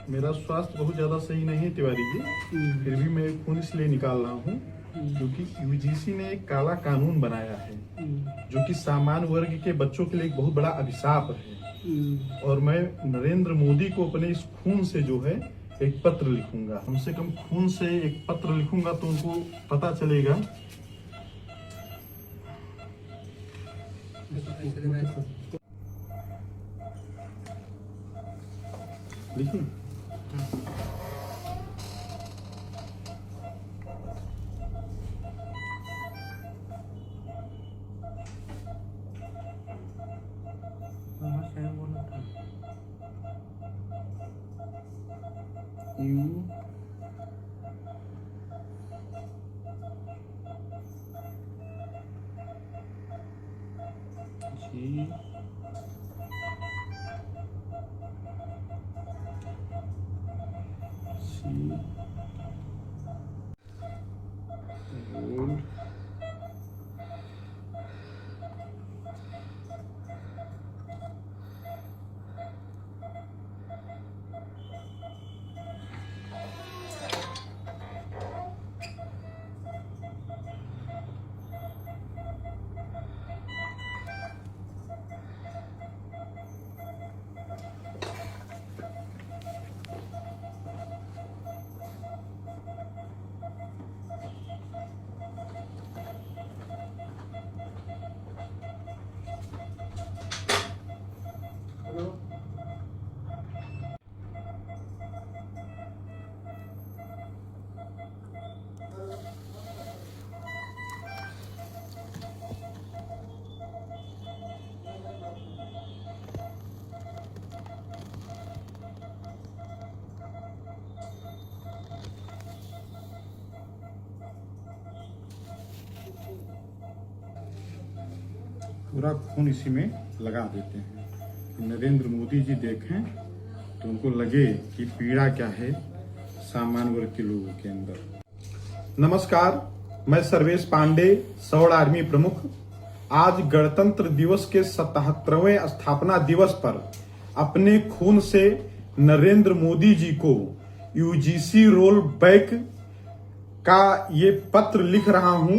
मेरा स्वास्थ्य बहुत ज़्यादा सही नहीं है तिवारी जी, फिर भी मैं खून इसलिए निकाल रहा हूँ क्योंकि यूजीसी ने एक काला कानून बनाया है जो कि सामान्य वर्ग के बच्चों के लिए एक बहुत बड़ा अभिशाप है। और मैं नरेंद्र मोदी को अपने इस खून से जो है एक पत्र लिखूंगा, कम से कम खून से एक पत्र लिखूंगा तो उनको पता चलेगा। लिखूं? यू जी सी रोल पूरा खून इसी में लगा देते हैं कि नरेंद्र मोदी जी देखें तो उनको लगे कि पीड़ा क्या है सामान्य वर्ग के लोगों के अंदर। नमस्कार, मैं सर्वेश पांडे, सौड़ आर्मी प्रमुख। आज गणतंत्र दिवस के 77वें स्थापना दिवस पर अपने खून से नरेंद्र मोदी जी को यूजीसी रोल बैक का ये पत्र लिख रहा हूं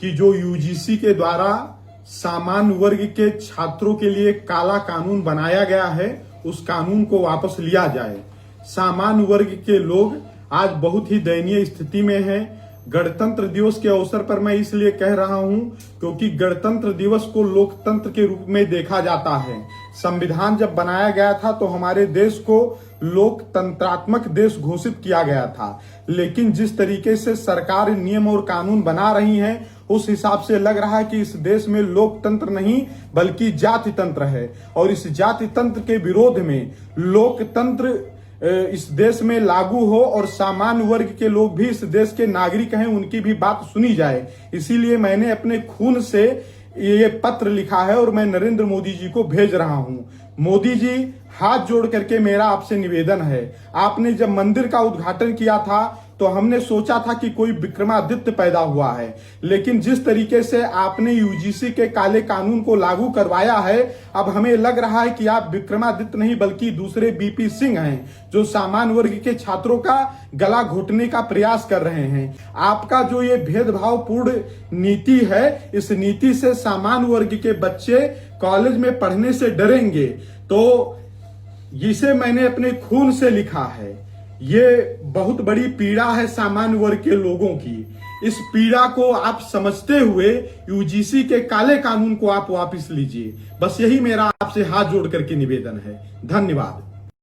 कि जो यूजीसी के द्वारा सामान्य वर्ग के छात्रों के लिए काला कानून बनाया गया है उस कानून को वापस लिया जाए। सामान्य वर्ग के लोग आज बहुत ही दयनीय स्थिति में हैं। गणतंत्र दिवस के अवसर पर मैं इसलिए कह रहा हूं क्योंकि गणतंत्र दिवस को लोकतंत्र के रूप में देखा जाता है। संविधान जब बनाया गया था तो हमारे देश को लोकतंत्रात्मक देश घोषित किया गया था, लेकिन जिस तरीके से सरकार नियम और कानून बना रही है उस हिसाब से लग रहा है कि इस देश में लोकतंत्र नहीं बल्कि जाति तंत्र है। और इस जाति तंत्र के विरोध में लोकतंत्र इस देश में लागू हो और सामान्य वर्ग के लोग भी इस देश के नागरिक हैं, उनकी भी बात सुनी जाए। इसीलिए मैंने अपने खून से ये पत्र लिखा है और मैं नरेंद्र मोदी जी को भेज रहा हूं। मोदी जी, हाथ जोड़ करके मेरा आपसे निवेदन है, आपने जब मंदिर का उद्घाटन किया था तो हमने सोचा था कि कोई विक्रमादित्य पैदा हुआ है, लेकिन जिस तरीके से आपने यूजीसी के काले कानून को लागू करवाया है अब हमें लग रहा है कि आप विक्रमादित्य नहीं बल्कि दूसरे बीपी सिंह हैं जो सामान्य वर्ग के छात्रों का गला घोटने का प्रयास कर रहे हैं। आपका जो ये भेदभावपूर्ण नीति है, इस नीति से सामान्य वर्ग के बच्चे कॉलेज में पढ़ने से डरेंगे। तो जिसे मैंने अपने खून से लिखा है, ये बहुत बड़ी पीड़ा है सामान्य वर्ग के लोगों की। इस पीड़ा को आप समझते हुए यूजीसी के काले कानून को आप वापस लीजिए। बस यही मेरा आपसे हाथ जोड़ करके निवेदन है। धन्यवाद।